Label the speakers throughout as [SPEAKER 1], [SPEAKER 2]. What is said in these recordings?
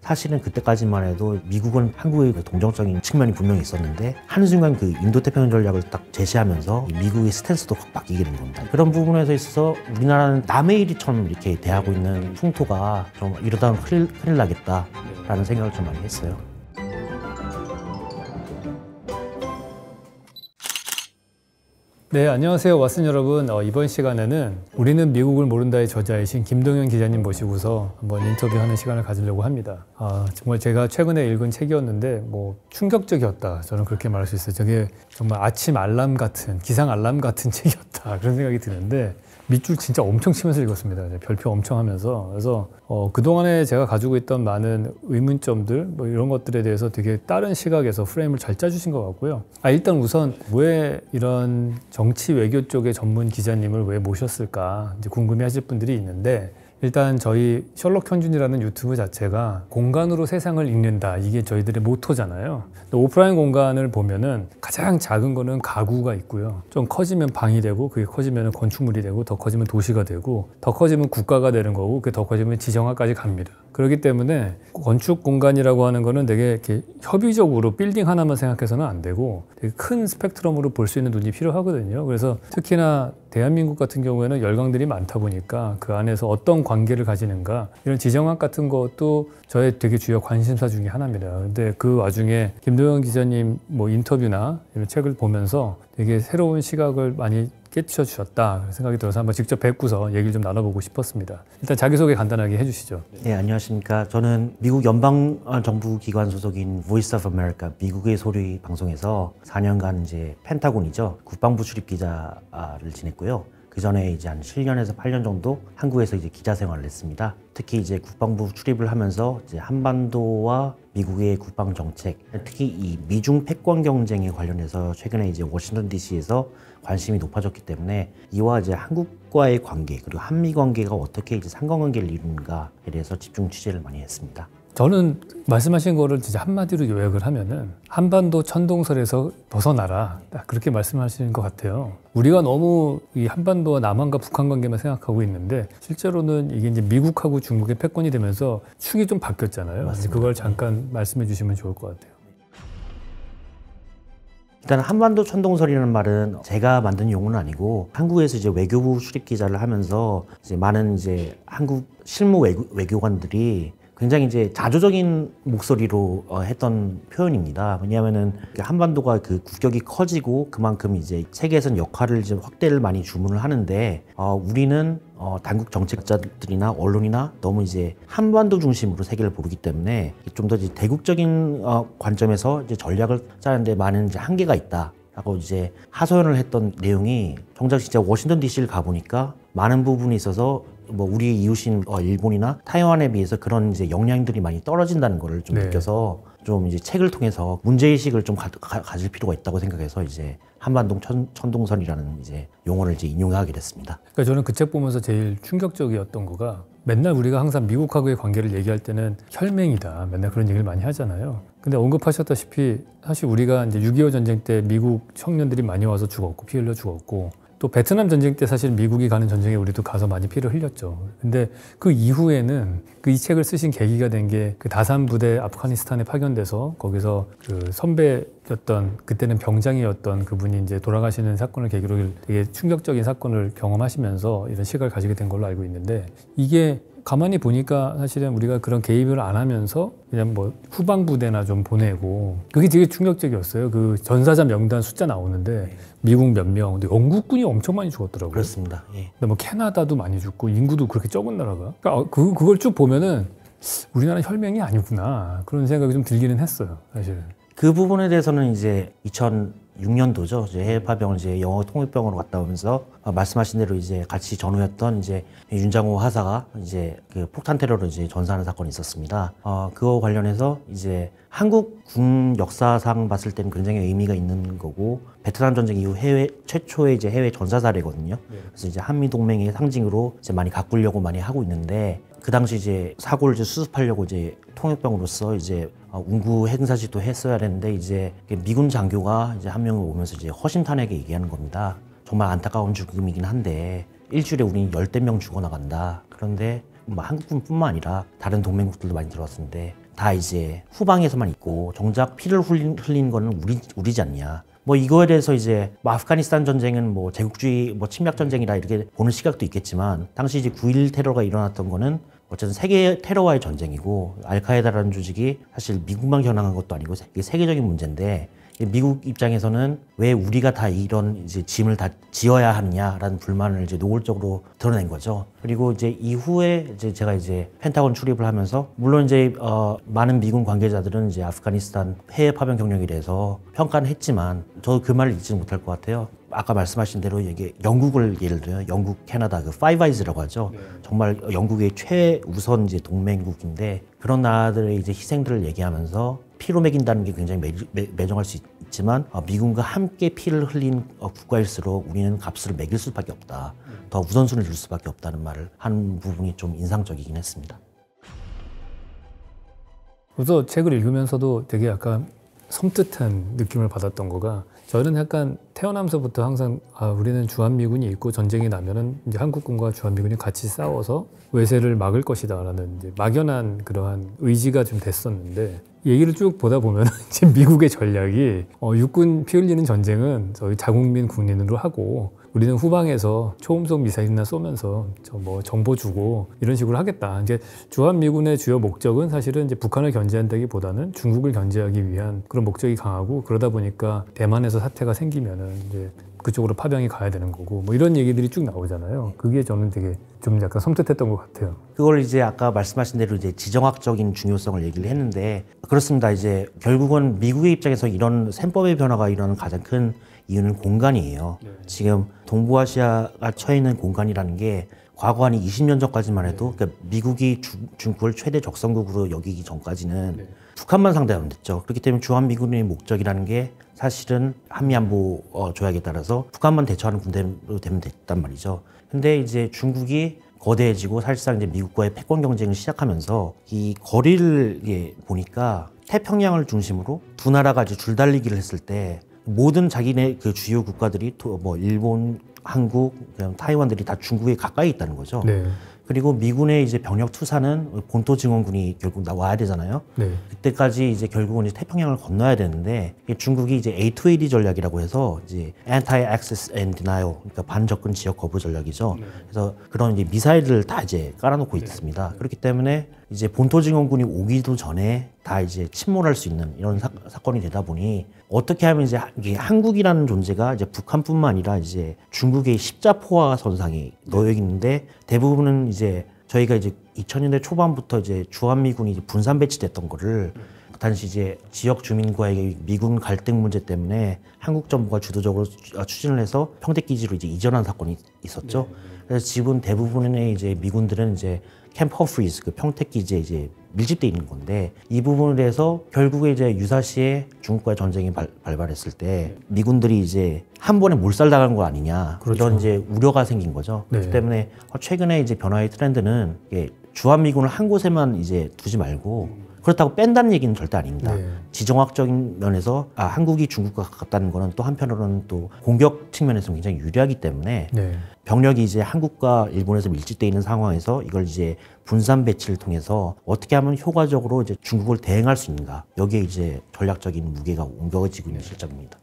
[SPEAKER 1] 사실은 그때까지만 해도 미국은 한국의 그 동정적인 측면이 분명히 있었는데 한순간 그 인도태평양 전략을 딱 제시하면서 미국의 스탠스도 확 바뀌게 된 겁니다. 그런 부분에서 있어서 우리나라는 남의 일이처럼 이렇게 대하고 있는 풍토가 좀 이러다가 큰일 나겠다라는 생각을 좀 많이 했어요.
[SPEAKER 2] 네, 안녕하세요, 왓슨 여러분. 이번 시간에는 우리는 미국을 모른다의 저자이신 김동현 기자님 모시고서 한번 인터뷰하는 시간을 가지려고 합니다. 정말 제가 최근에 읽은 책이었는데 충격적이었다. 저는 그렇게 말할 수 있어요. 저게 정말 아침 알람 같은, 기상 알람 같은 책이었다. 그런 생각이 드는데 밑줄 진짜 엄청 치면서 읽었습니다. 별표 엄청 하면서. 그래서 그동안에 제가 가지고 있던 많은 의문점들 이런 것들에 대해서 되게 다른 시각에서 프레임을 잘 짜주신 것 같고요. 일단 우선 왜 이런 정치 외교 쪽의 전문 기자님을 왜 모셨을까 이제 궁금해하실 분들이 있는데, 일단 저희 셜록 현준이라는 유튜브 자체가 공간으로 세상을 읽는다, 이게 저희들의 모토잖아요. 오프라인 공간을 보면은 가장 작은 거는 가구가 있고요, 좀 커지면 방이 되고, 그게 커지면 건축물이 되고, 더 커지면 도시가 되고, 더 커지면 국가가 되는 거고, 그게 더 커지면 지정학까지 갑니다. 그렇기 때문에 건축 공간이라고 하는 거는 되게 이렇게 협의적으로 빌딩 하나만 생각해서는 안 되고 되게 큰 스펙트럼으로 볼 수 있는 눈이 필요하거든요. 그래서 특히나 대한민국 같은 경우에는 열강들이 많다 보니까 그 안에서 어떤 관계를 가지는가, 이런 지정학 같은 것도 저의 되게 주요 관심사 중에 하나입니다. 근데 그 와중에 김동현 기자님 인터뷰나 이런 책을 보면서 되게 새로운 시각을 많이 깨뜨려 주셨다 생각이 들어서 한번 직접 뵙고서 얘기를 좀 나눠보고 싶었습니다. 일단 자기소개 간단하게 해주시죠.
[SPEAKER 1] 네, 안녕하십니까. 저는 미국 연방정부기관 소속인 Voice of America, 미국의 소리 방송에서 4년간 이제 펜타곤이죠, 국방부 출입기자를 지냈고요. 그 전에 이제 한 7년에서 8년 정도 한국에서 이제 기자 생활을 했습니다. 특히 이제 국방부 출입을 하면서 이제 한반도와 미국의 국방 정책, 특히 이 미중 패권 경쟁에 관련해서 최근에 이제 워싱턴 DC에서 관심이 높아졌기 때문에 이와 이제 한국과의 관계, 그리고 한미 관계가 어떻게 이제 상관관계를 이루는가에 대해서 집중 취재를 많이 했습니다.
[SPEAKER 2] 저는 말씀하신 거를 진짜 한마디로 요약을 하면은 한반도 천동설에서 벗어나라, 딱 그렇게 말씀하시는 것 같아요. 우리가 너무 이 한반도와 남한과 북한 관계만 생각하고 있는데 실제로는 이게 이제 미국하고 중국의 패권이 되면서 축이 좀 바뀌었잖아요.
[SPEAKER 1] 맞습니다.
[SPEAKER 2] 그걸 잠깐 말씀해 주시면 좋을 것 같아요.
[SPEAKER 1] 일단 한반도 천동설이라는 말은 제가 만든 용어는 아니고 한국에서 이제 외교부 출입 기자를 하면서 이제 많은 이제 한국 실무 외교관들이 굉장히 이제 자조적인 목소리로 했던 표현입니다. 왜냐하면은 한반도가 그 국격이 커지고 그만큼 이제 세계에서는 역할을 이제 확대를 많이 주문을 하는데 우리는 당국 정책자들이나 언론이나 너무 이제 한반도 중심으로 세계를 보기 때문에 좀 더 대국적인 관점에서 이제 전략을 짜는데 많은 이제 한계가 있다 라고 이제 하소연을 했던 내용이 정작 진짜 워싱턴 DC를 가보니까 많은 부분에 있어서 우리의 이웃인 일본이나 타이완에 비해서 그런 이제 역량들이 많이 떨어진다는 거를 좀 느껴서 좀 이제 책을 통해서 문제의식을 좀 가질 필요가 있다고 생각해서 이제 한반도 천동설이라는 이제 용어를 이제 인용하게 됐습니다.
[SPEAKER 2] 그러니까 저는 그 책 보면서 제일 충격적이었던 거가, 맨날 우리가 항상 미국하고의 관계를 얘기할 때는 혈맹이다, 맨날 그런 얘기를 많이 하잖아요. 근데 언급하셨다시피 사실 우리가 이제 6.25 전쟁 때 미국 청년들이 많이 와서 죽었고 피 흘려 죽었고, 또 베트남 전쟁 때 사실 미국이 가는 전쟁에 우리도 가서 많이 피를 흘렸죠. 근데 그 이후에는 이 책을 쓰신 계기가 된 게 그 다산 부대 아프가니스탄에 파견돼서 거기서 그 선배였던, 그때는 병장이었던 그분이 이제 돌아가시는 사건을 계기로 되게 충격적인 사건을 경험하시면서 이런 시각을 가지게 된 걸로 알고 있는데, 이게 가만히 보니까 사실은 우리가 그런 개입을 안 하면서 그냥 후방부대나 좀 보내고, 그게 되게 충격적이었어요. 그 전사자 명단 숫자 나오는데 미국 몇 명, 근데 영국군이 엄청 많이 죽었더라고요.
[SPEAKER 1] 그렇습니다. 예.
[SPEAKER 2] 근데 캐나다도 많이 죽고, 인구도 그렇게 적은 나라가. 그러니까 그걸 쭉 보면은 우리나라 혈맹이 아니구나, 그런 생각이 좀 들기는 했어요, 사실.
[SPEAKER 1] 그 부분에 대해서는 이제 2006년도죠. 이제 해외 파병을 이제 영어 통일병으로 갔다 오면서 말씀하신 대로 이제 같이 전우였던 이제 윤장호 하사가 이제 그 폭탄 테러로 이제 전사하는 사건이 있었습니다. 그거 관련해서 이제 한국 군 역사상 봤을 때는 굉장히 의미가 있는 거고, 베트남 전쟁 이후 최초의 이제 해외 전사 사례거든요. 그래서 이제 한미 동맹의 상징으로 이제 많이 가꾸려고 많이 하고 있는데, 그 당시 이제 사고를 이제 수습하려고 이제 통역병으로서 이제 운구 행사지도 했어야 되는데, 이제 미군 장교가 이제 한 명이 오면서 이제 허심탄회하게 얘기하는 겁니다. 정말 안타까운 죽음이긴 한데 일주일에 우리 10대 명 죽어나간다. 그런데 한국군뿐만 아니라 다른 동맹국들도 많이 들어왔었는데 다 이제 후방에서만 있고 정작 피를 흘린 거는 우리지 않냐. 뭐 이거에 대해서 이제 뭐 아프가니스탄 전쟁은 뭐 제국주의 뭐 침략 전쟁이라 이렇게 보는 시각도 있겠지만 당시 이제 9.11 테러가 일어났던 거는 어쨌든 세계 테러와의 전쟁이고 알카에다라는 조직이 사실 미국만 겨냥한 것도 아니고 이게 세계적인 문제인데 미국 입장에서는 왜 우리가 다 이런 이제 짐을 다 지어야 하느냐라는 불만을 이제 노골적으로 드러낸 거죠. 그리고 이제 이후에 이제 제가 이제 펜타곤 출입을 하면서 물론 이제 많은 미군 관계자들은 이제 아프가니스탄 해외 파병 경력에 대해서 평가는 했지만 저도 그 말을 잊지 못할 것 같아요. 아까 말씀하신 대로 이게 영국을 예를 들어요. 영국, 캐나다 그 파이브 아이즈라고 하죠. 정말 영국의 최우선 이제 동맹국인데 그런 나라들의 이제 희생들을 얘기하면서 피로 매긴다는 게 굉장히 매정할 수 있지만 미군과 함께 피를 흘린 국가일수록 우리는 값을 매길 수밖에 없다. 더 우선순위를 줄 수밖에 없다는 말을 한 부분이 좀 인상적이긴 했습니다.
[SPEAKER 2] 그래서 책을 읽으면서도 되게 약간 섬뜩한 느낌을 받았던 거가 저는 약간 태어나면서부터 항상 우리는 주한미군이 있고 전쟁이 나면은 이제 한국군과 주한미군이 같이 싸워서 외세를 막을 것이다라는 이제 막연한 그러한 의지가 좀 됐었는데 얘기를 쭉 보다 보면 지금 미국의 전략이 육군 피 흘리는 전쟁은 저희 자국민 군인으로 하고 우리는 후방에서 초음속 미사일이나 쏘면서 뭐 정보 주고 이런 식으로 하겠다. 이제 주한미군의 주요 목적은 사실은 이제 북한을 견제한다기보다는 중국을 견제하기 위한 그런 목적이 강하고 그러다 보니까 대만에서 사태가 생기면은 이제 그쪽으로 파병이 가야 되는 거고 뭐 이런 얘기들이 쭉 나오잖아요. 그게 저는 되게 좀 약간 섬뜩했던 것 같아요.
[SPEAKER 1] 그걸 이제 아까 말씀하신 대로 이제 지정학적인 중요성을 얘기를 했는데 그렇습니다. 이제 결국은 미국의 입장에서 이런 셈법의 변화가 일어나는 가장 큰 이유는 공간이에요. 지금 동부아시아가 처해 있는 공간이라는 게 과거 한 20년 전까지만 해도 그러니까 미국이 중국을 최대 적성국으로 여기기 전까지는 북한만 상대하면 됐죠. 그렇기 때문에 주한미군의 목적이라는 게 사실은 한미안보 조약에 따라서 북한만 대처하는 군대로 되면 됐단 말이죠. 근데 이제 중국이 거대해지고 사실상 이제 미국과의 패권 경쟁을 시작하면서 이 거리를 보니까 태평양을 중심으로 두 나라가 이제 줄달리기를 했을 때 모든 자기네 그 주요 국가들이 뭐 일본, 한국, 타이완들이 다 중국에 가까이 있다는 거죠.
[SPEAKER 2] 네.
[SPEAKER 1] 그리고 미군의 이제 병력 투사는 본토 증원군이 결국 나와야 되잖아요.
[SPEAKER 2] 네.
[SPEAKER 1] 그때까지 이제 결국은 이제 태평양을 건너야 되는데 중국이 이제 A2AD 전략이라고 해서 이제 Anti-Access and Denial, 그러니까 반접근 지역 거부 전략이죠. 그래서 그런 이제 미사일을 다 이제 깔아놓고 있습니다. 그렇기 때문에 이제 본토 증원군이 오기도 전에 다 이제 침몰할 수 있는 이런 사건이 되다 보니 어떻게 하면 이제 이게 한국이라는 존재가 이제 북한뿐만 아니라 이제 중국의 십자포화 선상에 놓여 있는데 대부분은 이제 저희가 이제 2000년대 초반부터 이제 주한미군이 이제 분산 배치됐던 거를 당시 이제 지역 주민과의 미군 갈등 문제 때문에 한국 정부가 주도적으로 추진을 해서 평택기지로 이제 이전한 사건이 있었죠. 그래서 지금 대부분의 이제 미군들은 이제 캠프 허프리즈, 그 평택기지에 이제 밀집돼 있는 건데 이 부분에 대해서 결국에 이제 유사시에 중국과의 전쟁이 발발했을 때 미군들이 이제 한 번에 몰살당한 거 아니냐
[SPEAKER 2] 그렇죠.
[SPEAKER 1] 이런 이제 우려가 생긴 거죠. 그렇기 때문에 최근에 이제 변화의 트렌드는 주한미군을 한 곳에만 이제 두지 말고 그렇다고 뺀다는 얘기는 절대 아닙니다. 지정학적인 면에서 한국이 중국과 가깝다는 거는 또 한편으로는 또 공격 측면에서 굉장히 유리하기 때문에 병력이 이제 한국과 일본에서 밀집돼 있는 상황에서 이걸 이제 분산 배치를 통해서 어떻게 하면 효과적으로 이제 중국을 대응할 수 있는가 여기에 이제 전략적인 무게가 옮겨지고 있는 실정입니다.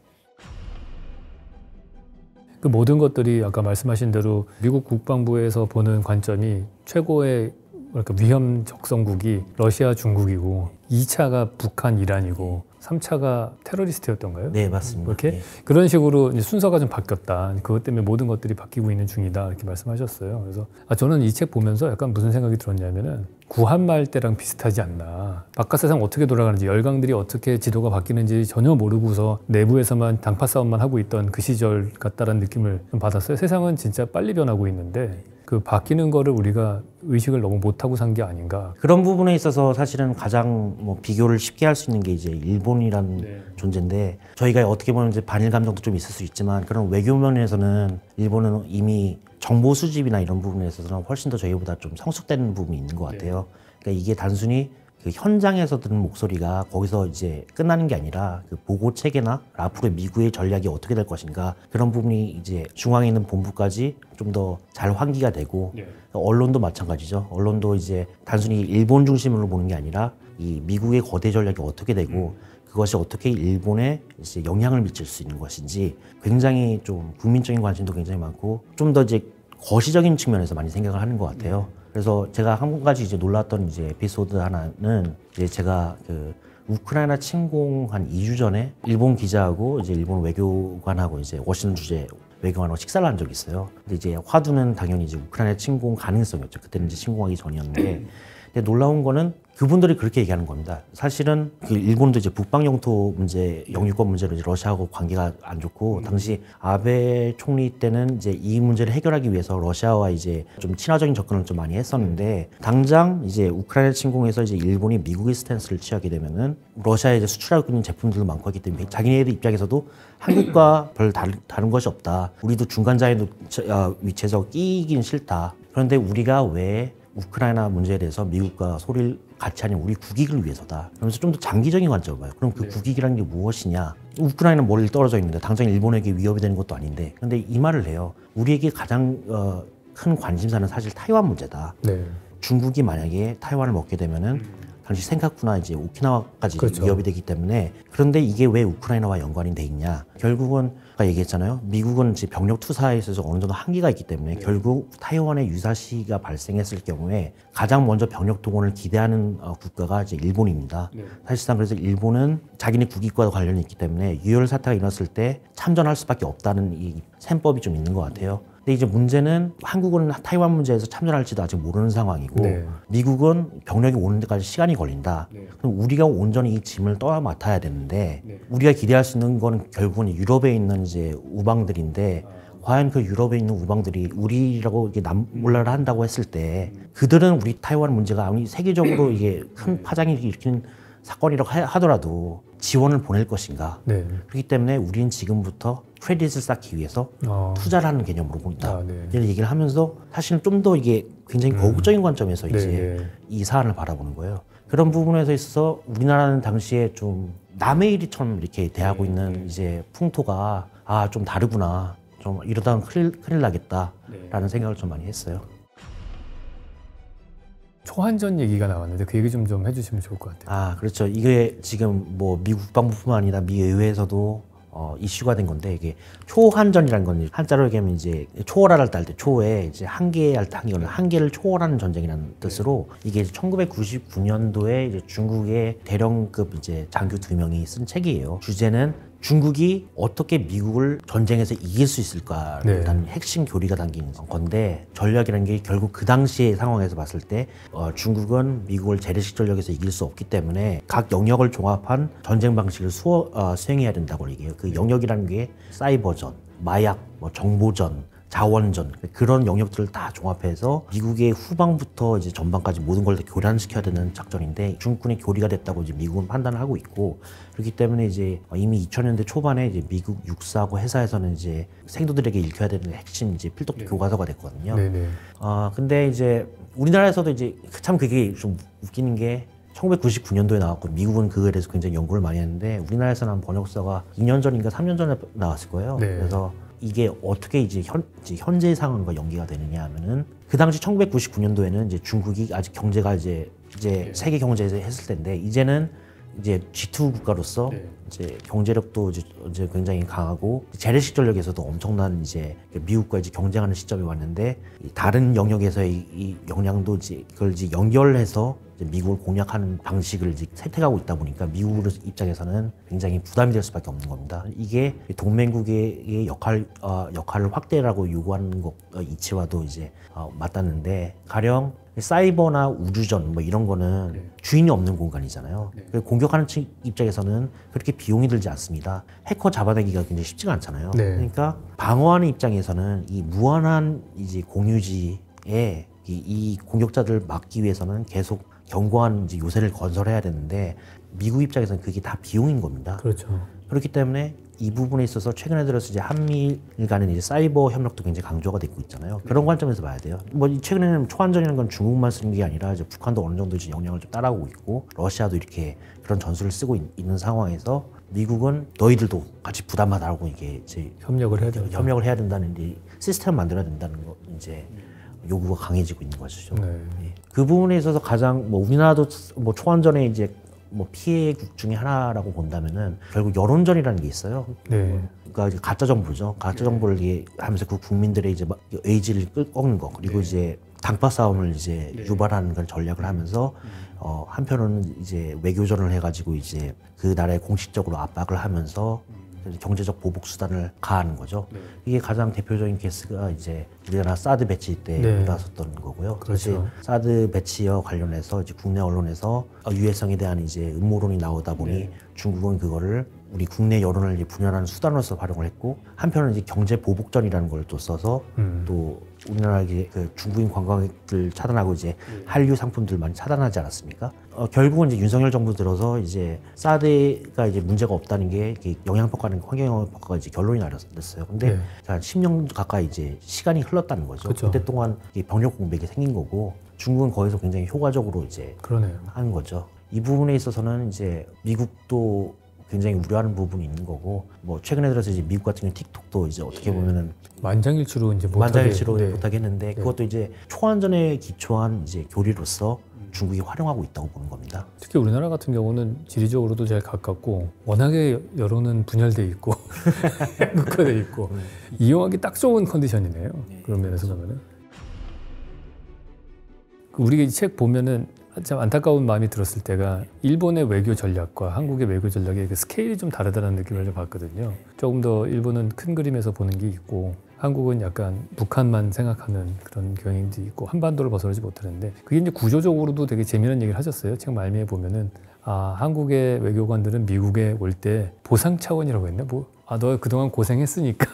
[SPEAKER 2] 그 모든 것들이 아까 말씀하신 대로 미국 국방부에서 보는 관점이 최고의 그러니까 위험 적성국이 러시아, 중국이고 2차가 북한, 이란이고 3차가 테러리스트였던가요?
[SPEAKER 1] 네, 맞습니다.
[SPEAKER 2] 이렇게 그런 식으로 이제 순서가 좀 바뀌었다. 그것 때문에 모든 것들이 바뀌고 있는 중이다. 이렇게 말씀하셨어요. 그래서 저는 이 책 보면서 약간 무슨 생각이 들었냐면은 구한말 때랑 비슷하지 않나. 바깥 세상 어떻게 돌아가는지, 열강들이 어떻게 지도가 바뀌는지 전혀 모르고서 내부에서만 당파 싸움만 하고 있던 그 시절 같다라는 느낌을 좀 받았어요. 세상은 진짜 빨리 변하고 있는데 그 바뀌는 거를 우리가 의식을 너무 못하고 산 게 아닌가.
[SPEAKER 1] 그런 부분에 있어서 사실은 가장 뭐 비교를 쉽게 할 수 있는 게 이제 일본이라는 존재인데 저희가 어떻게 보면 이제 반일 감정도 좀 있을 수 있지만 그런 외교 면에서는 일본은 이미 정보 수집이나 이런 부분에 있어서는 훨씬 더 저희보다 좀 성숙된 부분이 있는 것 같아요. 그러니까 이게 단순히 그 현장에서 듣는 목소리가 거기서 이제 끝나는 게 아니라 그 보고 체계나 앞으로 미국의 전략이 어떻게 될 것인가 그런 부분이 이제 중앙에 있는 본부까지 좀 더 잘 환기가 되고 언론도 마찬가지죠. 언론도 이제 단순히 일본 중심으로 보는 게 아니라 이 미국의 거대 전략이 어떻게 되고 그것이 어떻게 일본에 이제 영향을 미칠 수 있는 것인지 굉장히 좀 국민적인 관심도 굉장히 많고 좀 더 이제 거시적인 측면에서 많이 생각을 하는 것 같아요. 그래서 제가 한 가지 이제 놀랐던 이제 에피소드 하나는 이제 제가 그 우크라이나 침공 한 2주 전에 일본 기자하고 이제 일본 외교관하고 이제 워싱턴 주재 외교관하고 식사를 한 적이 있어요. 근데 이제 화두는 당연히 이제 우크라이나 침공 가능성이었죠. 그때는 이제 침공하기 전이었는데 근데 놀라운 거는 그분들이 그렇게 얘기하는 겁니다. 사실은 그 일본도 이제 북방 영토 문제, 영유권 문제로 이제 러시아하고 관계가 안 좋고 당시 아베 총리 때는 이제 이 문제를 해결하기 위해서 러시아와 이제 좀 친화적인 접근을 좀 많이 했었는데 당장 이제 우크라이나 침공에서 이제 일본이 미국의 스탠스를 취하게 되면은 러시아에 이제 수출하고 있는 제품들도 많고 하기 때문에 자기네들 입장에서도 한국과 별 다른 것이 없다. 우리도 중간자의 위치에서 끼기는 싫다. 그런데 우리가 왜 우크라이나 문제에 대해서 미국과 소리를 같이 하는 우리 국익을 위해서다. 그러면서 좀 더 장기적인 관점을 봐요. 그럼 그 국익이라는 게 무엇이냐? 우크라이나는 멀리 떨어져 있는데 당장 일본에게 위협이 되는 것도 아닌데 근데 이 말을 해요. 우리에게 가장 큰 관심사는 사실 타이완 문제다.
[SPEAKER 2] 네. 중국이
[SPEAKER 1] 중국이 만약에 타이완을 먹게 되면은 당시 센카쿠나 이제 오키나와까지
[SPEAKER 2] 그렇죠.
[SPEAKER 1] 위협이 되기 때문에 그런데 이게 왜 우크라이나와 연관이 돼 있냐? 결국은 아까 얘기했잖아요. 미국은 이제 병력 투사에 있어서 어느 정도 한계가 있기 때문에 결국 타이완에 유사시가 발생했을 경우에 가장 먼저 병력 동원을 기대하는 국가가 이제 일본입니다. 사실상 그래서 일본은 자기네 국익과 관련이 있기 때문에 유혈 사태가 일어났을 때 참전할 수밖에 없다는 이 셈법이 좀 있는 것 같아요. 근데 이제 문제는 한국은 타이완 문제에서 참전할지도 아직 모르는 상황이고
[SPEAKER 2] 네.
[SPEAKER 1] 미국은 병력이 오는 데까지 시간이 걸린다. 그럼 우리가 온전히 이 짐을 떠 맡아야 되는데 우리가 기대할 수 있는 건 결국은 유럽에 있는 이제 우방들인데 과연 그 유럽에 있는 우방들이 우리라고 이게 남몰라를 한다고 했을 때 그들은 우리 타이완 문제가 아무리 세계적으로 이게 큰 파장이 일으키는 사건이라고 하더라도 지원을 보낼 것인가.
[SPEAKER 2] 네.
[SPEAKER 1] 그렇기 때문에 우리는 지금부터 크레딧을 쌓기 위해서 투자를 하는 개념으로 본다.
[SPEAKER 2] 네.
[SPEAKER 1] 이런 얘기를 하면서 사실은 좀 더 이게 굉장히 거국적인 관점에서 이제
[SPEAKER 2] 네.
[SPEAKER 1] 이 사안을 바라보는 거예요. 그런 부분에서 있어서 우리나라는 당시에 좀 남의 일이처럼 이렇게 대하고 있는 이제 풍토가 좀 다르구나. 좀 이러다가 큰일 나겠다라는 생각을 좀 많이 했어요.
[SPEAKER 2] 초한전 얘기가 나왔는데 그 얘기 좀 해주시면 좋을 것 같아요.
[SPEAKER 1] 그렇죠. 이게 지금 뭐 미국 국방부뿐만 아니라 미 의회에서도 이슈가 된 건데 이게 초한전이라는 건 한자로 얘기하면 이제 초월할 때 할 때 초에 이제 한계 할 때 한계를 초월하는 전쟁이라는 뜻으로 이게 1999년도에 이제 중국의 대령급 이제 장교 2명이 쓴 책이에요. 주제는 중국이 어떻게 미국을 전쟁에서 이길 수 있을까를 단 핵심 교리가 담긴 건데 전략이라는 게 결국 그 당시의 상황에서 봤을 때 중국은 미국을 재래식 전력에서 이길 수 없기 때문에 각 영역을 종합한 전쟁 방식을 수행해야 된다고 얘기해요. 그 영역이라는 게 사이버전, 마약, 뭐 정보전, 자원전 그런 영역들을 다 종합해서 미국의 후방부터 이제 전방까지 모든 걸 다 교란시켜야 되는 작전인데 중국군이 교리가 됐다고 이제 미국은 판단을 하고 있고 그렇기 때문에 이제 이미 2000년대 초반에 이제 미국 육사하고 회사에서는 이제 생도들에게 읽혀야 되는 핵심 이제 필독 교과서가 됐거든요.
[SPEAKER 2] 네네.
[SPEAKER 1] 근데 이제 우리나라에서도 이제 참 그게 좀 웃기는 게 1999년도에 나왔고 미국은 그거에 대해서 굉장히 연구를 많이 했는데 우리나라에서는 한 번역서가 2년 전인가 3년 전에 나왔을 거예요.
[SPEAKER 2] 네.
[SPEAKER 1] 그래서 이게 어떻게 이제 현재 상황과 연계가 되느냐 하면은 그 당시 1999년도에는 이제 중국이 아직 경제가 이제 세계 경제에서 했을 텐데 이제는 이제 G2 국가로서 이제 경제력도 이제 굉장히 강하고 재래식 전력에서도 엄청난 이제 미국과 이제 경쟁하는 시점이 왔는데 다른 영역에서의 이 역량도 이제 그걸 이제 연결해서 이제 미국을 공략하는 방식을 이제 채택하고 있다 보니까 미국 입장에서는 굉장히 부담이 될 수밖에 없는 겁니다. 이게 동맹국의 역할을 확대라고 요구하는 것 이치와도 이제 맞닿는데 가령 사이버나 우주전 뭐 이런 거는 주인이 없는 공간이잖아요. 공격하는 측 입장에서는 그렇게 비용이 들지 않습니다. 해커 잡아내기가 굉장히 쉽지가 않잖아요. 그러니까 방어하는 입장에서는 이 무한한 이제 공유지에 이 공격자들을 막기 위해서는 계속 견고한 이제 요새를 건설해야 되는데 미국 입장에서는 그게 다 비용인 겁니다.
[SPEAKER 2] 그렇죠.
[SPEAKER 1] 그렇기 때문에 이 부분에 있어서 최근에 들어서 이제 한미일 간의 이제 사이버 협력도 굉장히 강조가 되고 있잖아요. 그런 관점에서 봐야 돼요. 뭐 최근에는 초한전이라는 건 중국만 쓰는 게 아니라 이제 북한도 어느 정도 이제 영향을 좀 따라오고 있고 러시아도 이렇게 그런 전술을 쓰고 있는 상황에서 미국은 너희들도 같이 부담하다라고 이게 이제
[SPEAKER 2] 협력을 해야 된다.
[SPEAKER 1] 협력을 해야 된다는 이제 시스템을 만들어야 된다는 거 이제 요구가 강해지고 있는 것이죠.
[SPEAKER 2] 네.
[SPEAKER 1] 예. 그 부분에 있어서 가장 뭐 우리나라도 뭐 초안전에 이제 뭐 피해국 중에 하나라고 본다면은 결국 여론전이라는 게 있어요.
[SPEAKER 2] 네.
[SPEAKER 1] 그러니까 이제 가짜 정보죠. 가짜 정보를 하면서 그 국민들의 이제 막 의지를 꺾는 거, 그리고 이제 당파 싸움을 이제 유발하는 그런 전략을 하면서 한편으로는 이제 외교전을 해가지고 이제 그 나라에 공식적으로 압박을 하면서 경제적 보복 수단을 가하는 거죠. 이게 가장 대표적인 케이스가 이제 우리나라 사드 배치 때 일어났었던 거고요.
[SPEAKER 2] 그렇죠.
[SPEAKER 1] 사드 배치와 관련해서 이제 국내 언론에서 유해성에 대한 이제 음모론이 나오다 보니 중국은 그거를 우리 국내 여론을 이제 분열하는 수단으로서 활용을 했고, 한편은 이제 경제 보복전이라는 걸 또 써서 또 우리나라 그 중국인 관광객들 차단하고 이제 한류 상품들 많이 차단하지 않았습니까? 결국은 이제 윤석열 정부 들어서 이제 사드가 이제 문제가 없다는 게 영향평가는 환경영향평가가 이제 결론이 나렸어요. 근데 한 10년 가까이 이제 시간이 흘렀다는 거죠.
[SPEAKER 2] 그렇죠.
[SPEAKER 1] 그때 동안 병력 공백이 생긴 거고, 중국은 거기서 굉장히 효과적으로 이제
[SPEAKER 2] 그러네요.
[SPEAKER 1] 하는 거죠. 이 부분에 있어서는 이제 미국도 굉장히 우려하는 부분이 있는 거고, 뭐 최근에 들어서 이제 미국 같은 경우 틱톡도 이제 어떻게 보면은
[SPEAKER 2] 만장일치로 이제
[SPEAKER 1] 만장일치로 못하겠는데 그것도 이제 초안전에 기초한 이제 교리로서 중국이 활용하고 있다고 보는 겁니다.
[SPEAKER 2] 특히 우리나라 같은 경우는 지리적으로도 제일 가깝고 워낙에 여론은 분열돼 있고 국화돼 있고 이용하기 딱 좋은 컨디션이네요. 그런 면에서 보면은 우리가 이 책 보면은 참 안타까운 마음이 들었을 때가 일본의 외교 전략과 한국의 외교 전략의 그 스케일이 좀 다르다는 느낌을 좀 받거든요. 조금 더 일본은 큰 그림에서 보는 게 있고 한국은 약간 북한만 생각하는 그런 경향도 있고 한반도를 벗어나지 못하는데, 그게 이제 구조적으로도 되게 재미난 얘기를 하셨어요. 책 말미에 보면은 한국의 외교관들은 미국에 올 때 보상 차원이라고 했나? 너 그동안 고생했으니까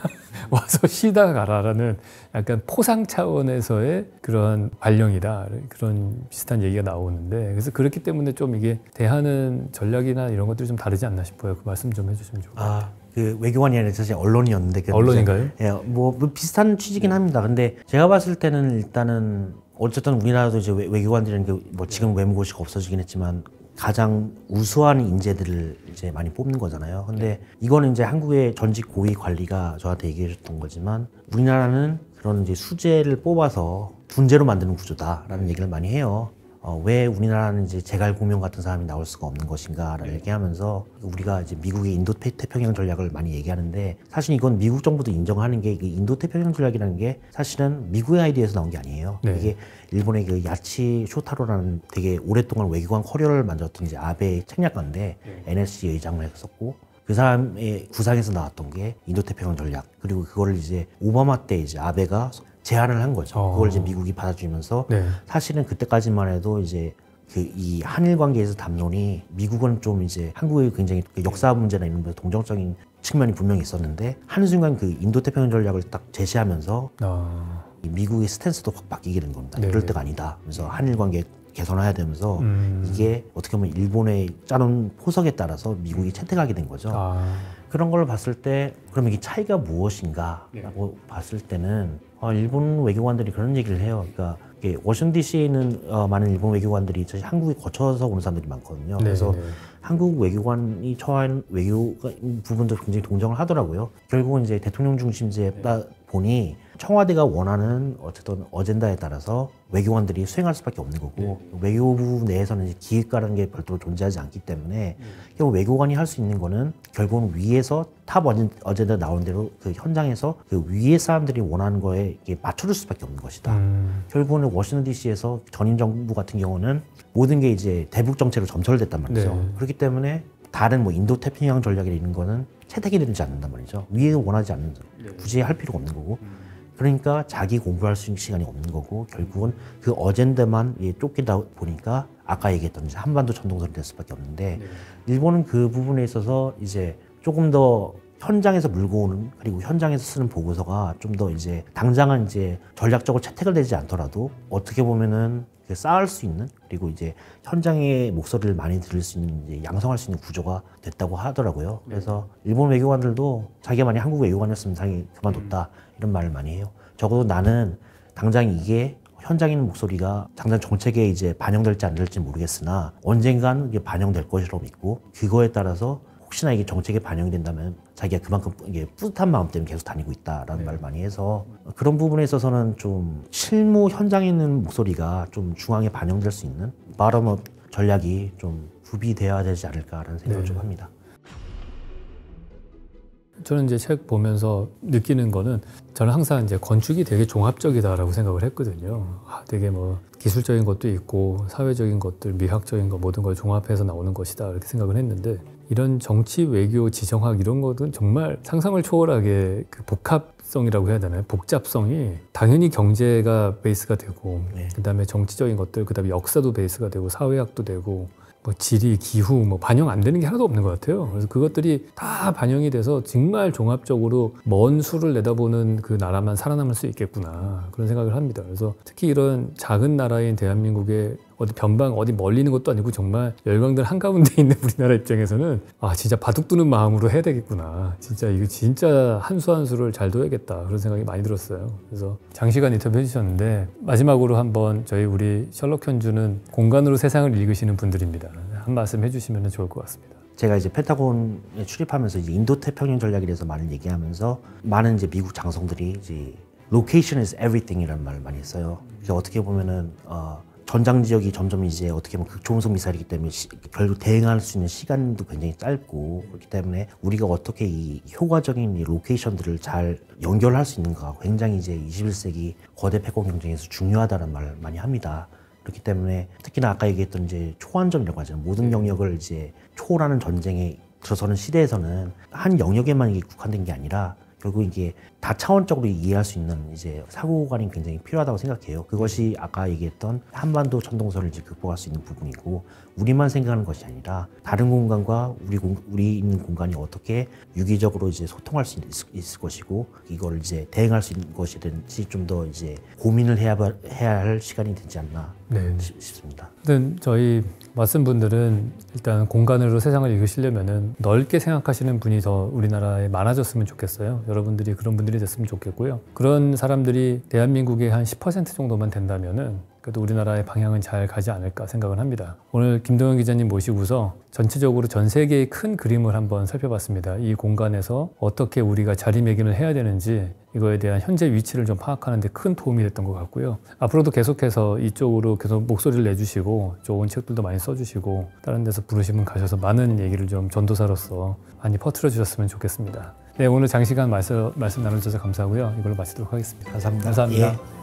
[SPEAKER 2] 와서 쉬다 가라라는 약간 포상 차원에서의 그런 발령이다. 그런 비슷한 얘기가 나오는데, 그래서 그렇기 때문에 좀 이게 대하는 전략이나 이런 것들이 좀 다르지 않나 싶어요. 그 말씀 좀 해주시면 좋겠어요.
[SPEAKER 1] 그 외교관이 아니라 사실 언론이었는데.
[SPEAKER 2] 언론인가요?
[SPEAKER 1] 예, 뭐 비슷한 취지긴 합니다. 근데 제가 봤을 때는 일단은 어쨌든 우리나라도 이제 외교관들이라는 게 뭐 지금 외무고시가 없어지긴 했지만 가장 우수한 인재들을 이제 많이 뽑는 거잖아요. 근데 이거는 이제 한국의 전직 고위 관리가 저한테 얘기해 줬던 거지만, 우리나라는 그런 이제 수재를 뽑아서 둔재로 만드는 구조다라는 얘기를 많이 해요. 왜 우리나라는 이제 제갈공명 같은 사람이 나올 수가 없는 것인가를 얘기하면서 우리가 이제 미국의 인도태평양 전략을 많이 얘기하는데, 사실 이건 미국 정부도 인정하는 게 인도태평양 전략이라는 게 사실은 미국의 아이디어에서 나온 게 아니에요. 이게 일본의 그 야치 쇼타로라는 되게 오랫동안 외교관 커리어를 만들었던 이제 아베 책략가인데 NSC 의장을 했었고, 그 사람의 구상에서 나왔던 게 인도태평양 전략, 그리고 그거를 이제 오바마 때 이제 아베가 제안을 한 거죠. 그걸 이제 미국이 받아주면서 사실은 그때까지만 해도 이제 이 한일 관계에서 담론이 미국은 좀 이제 한국의 굉장히 역사 문제나 이런 데 동정적인 측면이 분명히 있었는데, 한순간 그 인도태평양 전략을 딱 제시하면서 미국의 스탠스도 확 바뀌게 된 겁니다. 이럴 때가 아니다. 그래서 한일 관계 개선해야 되면서 이게 어떻게 보면 일본의 짜놓은 포석에 따라서 미국이 채택하게 된 거죠. 그런 걸 봤을 때 그럼 이게 차이가 무엇인가라고 봤을 때는 일본 외교관들이 그런 얘기를 해요. 그러니까 워싱턴 DC에 있는 많은 일본 외교관들이 사실 한국에 거쳐서 오는 사람들이 많거든요. 그래서 한국 외교관이 처한 외교 부분도 굉장히 동정을 하더라고요. 결국은 이제 대통령 중심제다 보니 청와대가 원하는 어쨌든 어젠다에 따라서 외교관들이 수행할 수밖에 없는 거고, 외교부 내에서는 이제 기획과라는 게 별도로 존재하지 않기 때문에 결국 외교관이 할 수 있는 거는 결국은 위에서 탑 어젠다 나온 대로 그 현장에서 그 위에 사람들이 원하는 거에 맞춰줄 수밖에 없는 것이다. 결국은 워싱턴 DC에서 전임 정부 같은 경우는 모든 게 이제 대북 정책으로 점철됐단 말이죠. 그렇기 때문에 다른 뭐 인도 태평양 전략이나 이런 거는 채택이 되지 않는단 말이죠. 위에 원하지 않는, 굳이 할 필요가 없는 거고. 그러니까 자기 공부할 수 있는 시간이 없는 거고, 결국은 그 어젠다만 쫓기다 보니까 아까 얘기했던 이제 한반도 천동설이 될 수밖에 없는데, 일본은 그 부분에 있어서 이제 조금 더 현장에서 물고 오는, 그리고 현장에서 쓰는 보고서가 좀 더 이제 당장은 이제 전략적으로 채택을 되지 않더라도 어떻게 보면은 쌓을 수 있는, 그리고 이제 현장의 목소리를 많이 들을 수 있는, 이제 양성할 수 있는 구조가 됐다고 하더라고요. 그래서 일본 외교관들도 자기가 만약 한국 외교관이었으면 당연히 그만뒀다 이런 말을 많이 해요. 적어도 나는 당장 이게 현장에 있는 목소리가 당장 정책에 이제 반영될지 안 될지 모르겠으나 언젠가는 이게 반영될 것이라고 믿고, 그거에 따라서 혹시나 이게 정책에 반영이 된다면 자기가 그만큼 이게 뿌듯한 마음 때문에 계속 다니고 있다라는 말을 많이 해서 그런 부분에 있어서는 좀 실무 현장에 있는 목소리가 좀 중앙에 반영될 수 있는 바텀업 전략이 좀 구비되어야 되지 않을까라는 생각을 좀 합니다.
[SPEAKER 2] 저는 이제 책 보면서 느끼는 거는 저는 항상 이제 건축이 되게 종합적이다라고 생각을 했거든요. 되게 뭐 기술적인 것도 있고 사회적인 것들, 미학적인 거 모든 걸 종합해서 나오는 것이다 이렇게 생각을 했는데 이런 정치, 외교, 지정학 이런 것은 정말 상상을 초월하게 그 복합성이라고 해야 되나요? 복잡성이 당연히 경제가 베이스가 되고 그다음에 정치적인 것들, 그다음에 역사도 베이스가 되고 사회학도 되고 뭐 지리, 기후 뭐 반영 안 되는 게 하나도 없는 것 같아요. 그래서 그것들이 다 반영이 돼서 정말 종합적으로 먼 수를 내다보는 그 나라만 살아남을 수 있겠구나 그런 생각을 합니다. 그래서 특히 이런 작은 나라인 대한민국의 어디 변방 어디 멀리 있는 것도 아니고 정말 열강들 한가운데 있는 우리나라 입장에서는 아 진짜 바둑 두는 마음으로 해야 되겠구나. 진짜 이거 진짜 한 수 한 수를 잘 둬야겠다 그런 생각이 많이 들었어요. 그래서 장시간 인터뷰 해주셨는데 마지막으로 한번 저희 우리 셜록 현주는 공간으로 세상을 읽으시는 분들입니다. 한 말씀 해주시면 좋을 것 같습니다.
[SPEAKER 1] 제가 이제 펜타곤에 출입하면서 이제 인도 태평양 전략에 대해서 많은 얘기하면서 많은 이제 미국 장성들이 이제 location is everything이라는 말을 많이 했어요. 그래서 어떻게 보면은 전장 지역이 점점 이제 어떻게 보면 극초음속 미사일이기 때문에 결국 대응할 수 있는 시간도 굉장히 짧고 그렇기 때문에 우리가 어떻게 이 효과적인 이 로케이션들을 잘 연결할 수 있는가 굉장히 이제 21세기 거대 패권 경쟁에서 중요하다는 말을 많이 합니다. 그렇기 때문에 특히나 아까 얘기했던 이제 초안전이라고 하잖아요. 모든 영역을 이제 초월하는 전쟁에 들어서는 시대에서는 한 영역에만 이게 국한된 게 아니라 결국 이게 다차원적으로 이해할 수 있는 이제 사고관이 굉장히 필요하다고 생각해요. 그것이 아까 얘기했던 한반도 천동설을 이제 극복할 수 있는 부분이고 우리만 생각하는 것이 아니라 다른 공간과 우리 있는 공간이 어떻게 유기적으로 이제 소통할 수 있을 것이고 이걸 이제 대응할 수 있는 것이 된지 좀 더 이제 고민을 해야 할 시간이 되지 않나 싶습니다.
[SPEAKER 2] 하여튼 저희 왓슨 분들은 일단 공간으로 세상을 읽으시려면은 넓게 생각하시는 분이 더 우리나라에 많아졌으면 좋겠어요. 여러분들이 그런 분들이 됐으면 좋겠고요. 그런 사람들이 대한민국의 한 10% 정도만 된다면은 그래도 우리나라의 방향은 잘 가지 않을까 생각을 합니다. 오늘 김동현 기자님 모시고서 전체적으로 전 세계의 큰 그림을 한번 살펴봤습니다. 이 공간에서 어떻게 우리가 자리매김을 해야 되는지 이거에 대한 현재 위치를 좀 파악하는 데 큰 도움이 됐던 것 같고요. 앞으로도 계속해서 이쪽으로 계속 목소리를 내주시고 좋은 책들도 많이 써주시고 다른 데서 부르시면 가셔서 많은 얘기를 좀 전도사로서 많이 퍼뜨려 주셨으면 좋겠습니다. 네, 오늘 장시간 말씀 나눠주셔서 감사하고요. 이걸로 마치도록 하겠습니다.
[SPEAKER 1] 감사합니다.
[SPEAKER 2] 감사합니다.
[SPEAKER 1] 예.